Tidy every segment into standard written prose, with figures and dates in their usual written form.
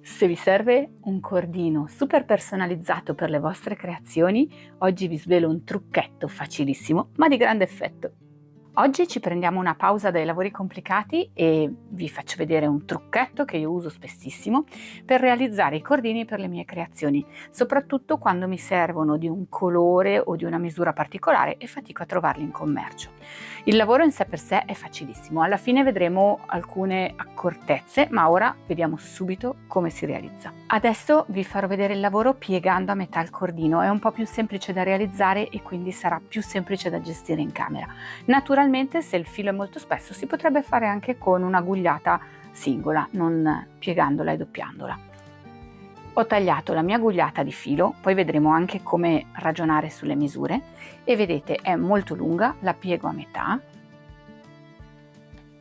Se vi serve un cordino super personalizzato per le vostre creazioni, oggi vi svelo un trucchetto facilissimo ma di grande effetto. Oggi ci prendiamo una pausa dai lavori complicati e vi faccio vedere un trucchetto che io uso spessissimo per realizzare i cordini per le mie creazioni, soprattutto quando mi servono di un colore o di una misura particolare e fatico a trovarli in commercio. Il lavoro in sé per sé è facilissimo, alla fine vedremo alcune accortezze, ma ora vediamo subito come si realizza. Adesso vi farò vedere il lavoro piegando a metà il cordino, è un po' più semplice da realizzare e quindi sarà più semplice da gestire in camera. Naturalmente, se il filo è molto spesso, si potrebbe fare anche con una gugliata singola, non piegandola e doppiandola. Ho tagliato la mia gugliata di filo, poi vedremo anche come ragionare sulle misure e vedete è molto lunga, la piego a metà.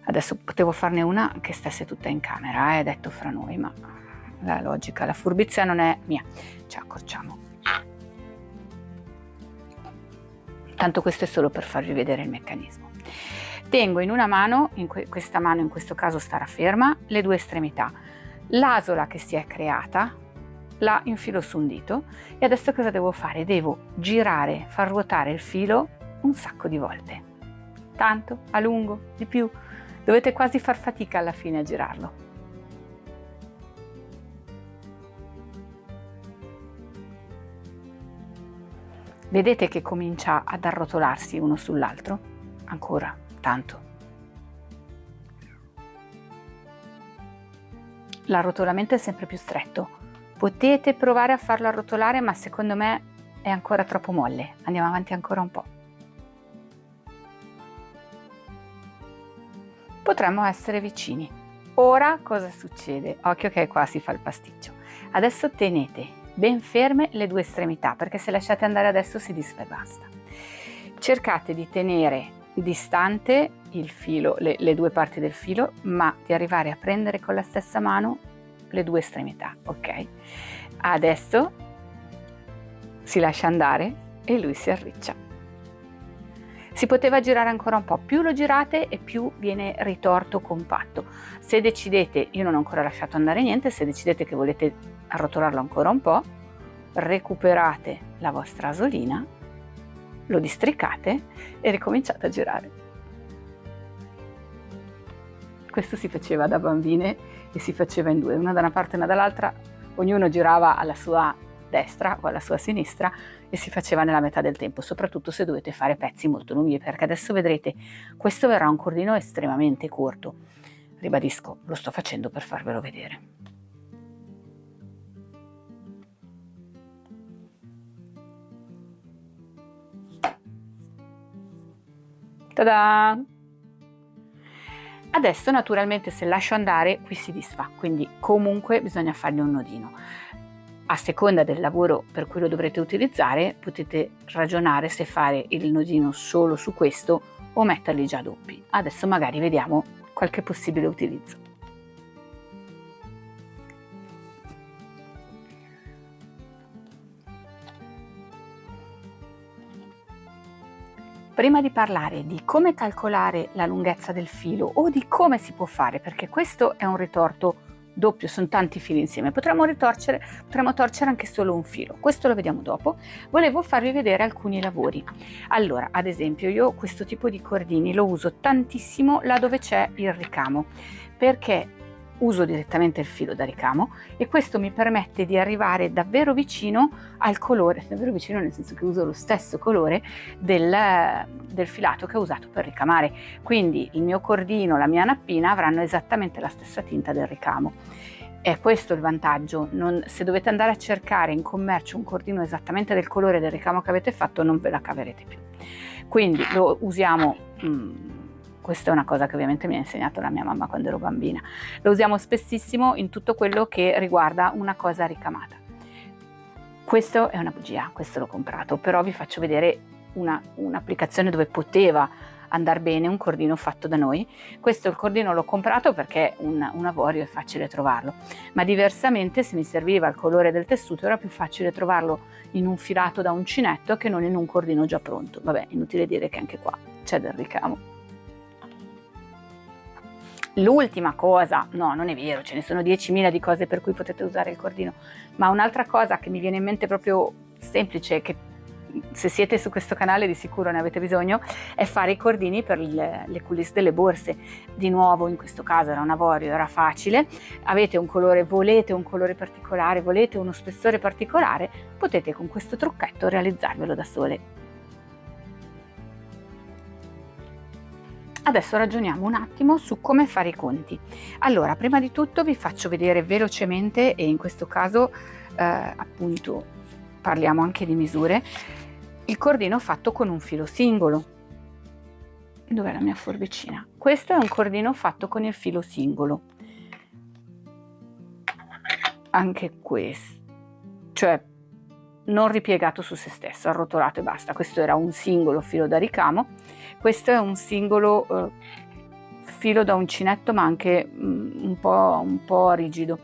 Adesso potevo farne una che stesse tutta in camera, detto fra noi, ma la logica, la furbizia non è mia. Ci accorciamo. Tanto questo è solo per farvi vedere il meccanismo. Tengo in una mano, questa mano in questo caso starà ferma, le due estremità. L'asola che si è creata la infilo su un dito e adesso cosa devo fare? Devo girare, far ruotare il filo un sacco di volte. Tanto, a lungo, di più. Dovete quasi far fatica alla fine a girarlo. Vedete che comincia ad arrotolarsi uno sull'altro? Ancora, tanto. L'arrotolamento è sempre più stretto. Potete provare a farlo arrotolare, ma secondo me è ancora troppo molle. Andiamo avanti ancora un po'. Potremmo essere vicini. Ora cosa succede? Occhio che qua si fa il pasticcio. Adesso tenete ben ferme le due estremità, perché se lasciate andare adesso si disfa e basta. Cercate di tenere distante il filo, le due parti del filo, ma di arrivare a prendere con la stessa mano le due estremità, ok? Adesso si lascia andare e lui si arriccia. Si poteva girare ancora un po', più lo girate e più viene ritorto compatto. Se decidete, io non ho ancora lasciato andare niente, se decidete che volete arrotolarlo ancora un po', recuperate la vostra asolina, lo districate e ricominciate a girare. Questo si faceva da bambine e si faceva in due, una da una parte e una dall'altra, ognuno girava alla sua destra o alla sua sinistra e si faceva nella metà del tempo, soprattutto se dovete fare pezzi molto lunghi, perché adesso vedrete, questo verrà un cordino estremamente corto. Ribadisco, lo sto facendo per farvelo vedere. Ta-da! Adesso naturalmente se lascio andare qui si disfa, quindi comunque bisogna fargli un nodino. A seconda del lavoro per cui lo dovrete utilizzare potete ragionare se fare il nodino solo su questo o metterli già doppi. Adesso magari vediamo qualche possibile utilizzo. Prima di parlare di come calcolare la lunghezza del filo o di come si può fare, perché questo è un ritorto doppio, sono tanti fili insieme, potremmo torcere anche solo un filo, questo lo vediamo dopo. Volevo farvi vedere alcuni lavori. Allora, ad esempio, io questo tipo di cordini lo uso tantissimo là dove c'è il ricamo, perché uso direttamente il filo da ricamo e questo mi permette di arrivare davvero vicino al colore, davvero vicino nel senso che uso lo stesso colore del filato che ho usato per ricamare, quindi il mio cordino, la mia nappina avranno esattamente la stessa tinta del ricamo. È questo il vantaggio, se dovete andare a cercare in commercio un cordino esattamente del colore del ricamo che avete fatto non ve la caverete più, quindi lo usiamo. Questa è una cosa che ovviamente mi ha insegnato la mia mamma quando ero bambina. Lo usiamo spessissimo in tutto quello che riguarda una cosa ricamata. Questo è una bugia, questo l'ho comprato, però vi faccio vedere un'applicazione dove poteva andare bene un cordino fatto da noi. Questo il cordino l'ho comprato perché è un avorio, è facile trovarlo, ma diversamente se mi serviva il colore del tessuto era più facile trovarlo in un filato da uncinetto che non in un cordino già pronto. Vabbè, inutile dire che anche qua c'è del ricamo. L'ultima cosa, no, non è vero, ce ne sono 10.000 di cose per cui potete usare il cordino, ma un'altra cosa che mi viene in mente proprio semplice, che se siete su questo canale di sicuro ne avete bisogno, è fare i cordini per le coulisse delle borse. Di nuovo, in questo caso era un avorio, era facile, avete un colore, volete un colore particolare, volete uno spessore particolare, potete con questo trucchetto realizzarvelo da sole. Adesso ragioniamo un attimo su come fare i conti. Allora, prima di tutto vi faccio vedere velocemente, e in questo caso appunto parliamo anche di misure, il cordino fatto con un filo singolo. Dov'è la mia forbicina? Questo è un cordino fatto con il filo singolo. Anche questo, cioè non ripiegato su se stesso, arrotolato e basta. Questo era un singolo filo da ricamo, questo è un singolo filo da uncinetto, ma anche un po' rigido.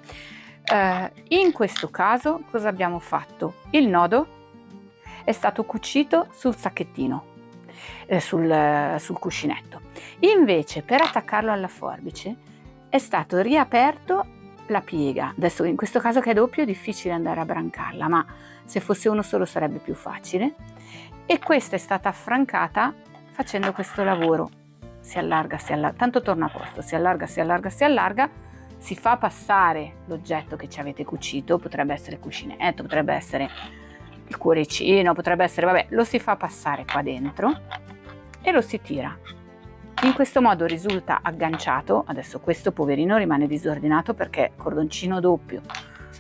In questo caso cosa abbiamo fatto? Il nodo è stato cucito sul sacchettino, sul cuscinetto. Invece per attaccarlo alla forbice è stato riaperto la piega. Adesso in questo caso che è doppio è difficile andare a brancarla, ma se fosse uno solo sarebbe più facile, e questa è stata affrancata facendo questo lavoro. Si allarga, tanto torna a posto, si allarga, si fa passare l'oggetto che ci avete cucito, potrebbe essere il cuscinetto, potrebbe essere il cuoricino, potrebbe essere, vabbè, lo si fa passare qua dentro e lo si tira. In questo modo risulta agganciato. Adesso questo poverino rimane disordinato perché cordoncino doppio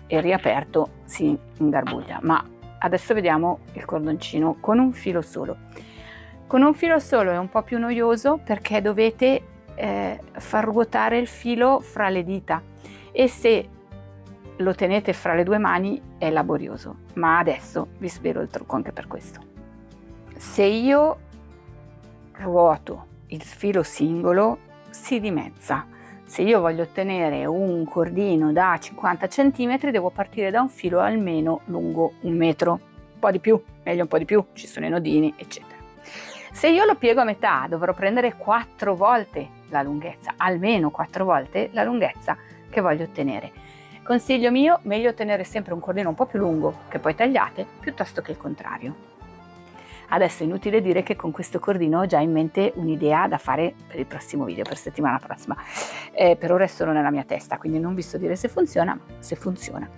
e riaperto si ingarbuglia, ma adesso vediamo il cordoncino con un filo solo. Con un filo solo è un po' più noioso perché dovete far ruotare il filo fra le dita, e se lo tenete fra le due mani è laborioso, ma adesso vi svelo il trucco anche per questo. Se io ruoto il filo singolo si dimezza. Se io voglio ottenere un cordino da 50 cm devo partire da un filo almeno lungo 1 metro, un po' di più, meglio un po' di più, ci sono i nodini eccetera. Se io lo piego a metà dovrò prendere 4 volte la lunghezza, almeno 4 volte la lunghezza che voglio ottenere. Consiglio mio, meglio ottenere sempre un cordino un po' più lungo che poi tagliate piuttosto che il contrario. Adesso è inutile dire che con questo cordino ho già in mente un'idea da fare per il prossimo video, per settimana prossima. Per ora è solo nella mia testa, quindi non vi so dire se funziona, ma se funziona.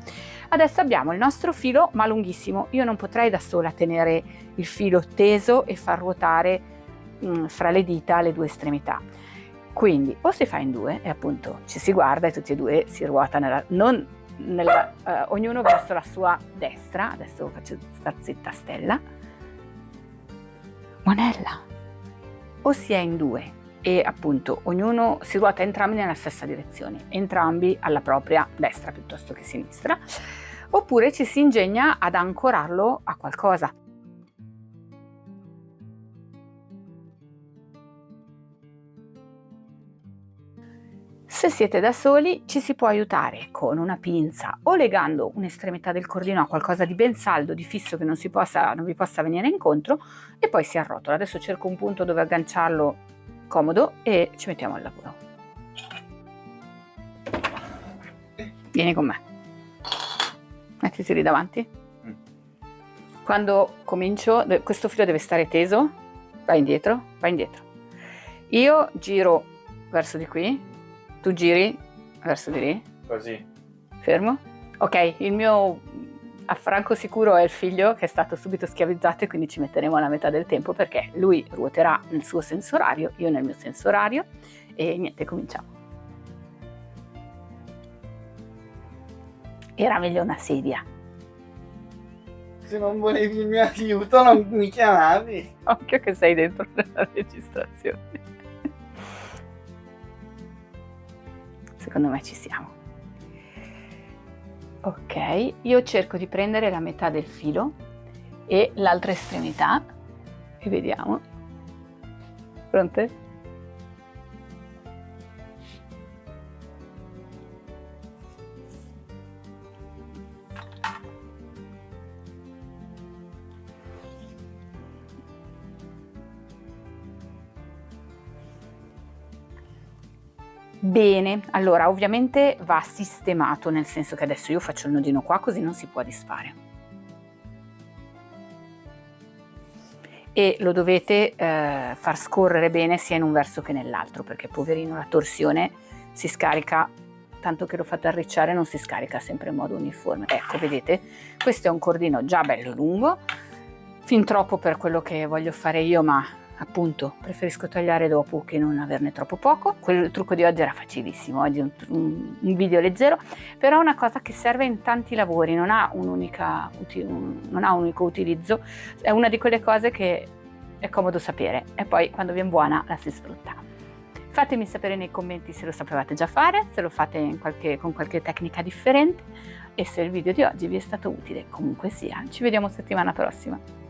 Adesso abbiamo il nostro filo, ma lunghissimo. Io non potrei da sola tenere il filo teso e far ruotare fra le dita le due estremità. Quindi o si fa in due e appunto ci si guarda e tutti e due si ruota ognuno verso la sua destra. Adesso faccio star zitta Stella. Monella, o si è in due e appunto ognuno si ruota entrambi nella stessa direzione, entrambi alla propria destra piuttosto che sinistra, oppure ci si ingegna ad ancorarlo a qualcosa. Se siete da soli ci si può aiutare con una pinza o legando un'estremità del cordino a qualcosa di ben saldo, di fisso, che non vi possa venire incontro, e poi si arrotola. Adesso cerco un punto dove agganciarlo comodo e ci mettiamo al lavoro. Vieni con me. Mettiti lì davanti. Quando comincio, questo filo deve stare teso, vai indietro. Io giro verso di qui, tu giri verso di lì. Così. Fermo. Ok, il mio affranco sicuro è il figlio, che è stato subito schiavizzato, e quindi ci metteremo la metà del tempo perché lui ruoterà nel suo senso orario, io nel mio senso orario, e niente, cominciamo. Era meglio una sedia. Se non volevi il mio aiuto non mi chiamavi. Occhio che sei dentro la registrazione. Secondo me ci siamo. Ok, io cerco di prendere la metà del filo e l'altra estremità e vediamo. Pronte? Bene, allora ovviamente va sistemato, nel senso che adesso io faccio il nodino qua così non si può disfare. E lo dovete far scorrere bene sia in un verso che nell'altro, perché poverino la torsione si scarica, tanto che lo fate arricciare non si scarica sempre in modo uniforme. Ecco, vedete, questo è un cordino già bello lungo, fin troppo per quello che voglio fare io, ma appunto preferisco tagliare dopo che non averne troppo poco. Il trucco di oggi era facilissimo, oggi è un video leggero, però è una cosa che serve in tanti lavori, non ha un unico utilizzo, è una di quelle cose che è comodo sapere e poi quando viene buona la si sfrutta. Fatemi sapere nei commenti se lo sapevate già fare, se lo fate con qualche tecnica differente e se il video di oggi vi è stato utile. Comunque sia, ci vediamo settimana prossima.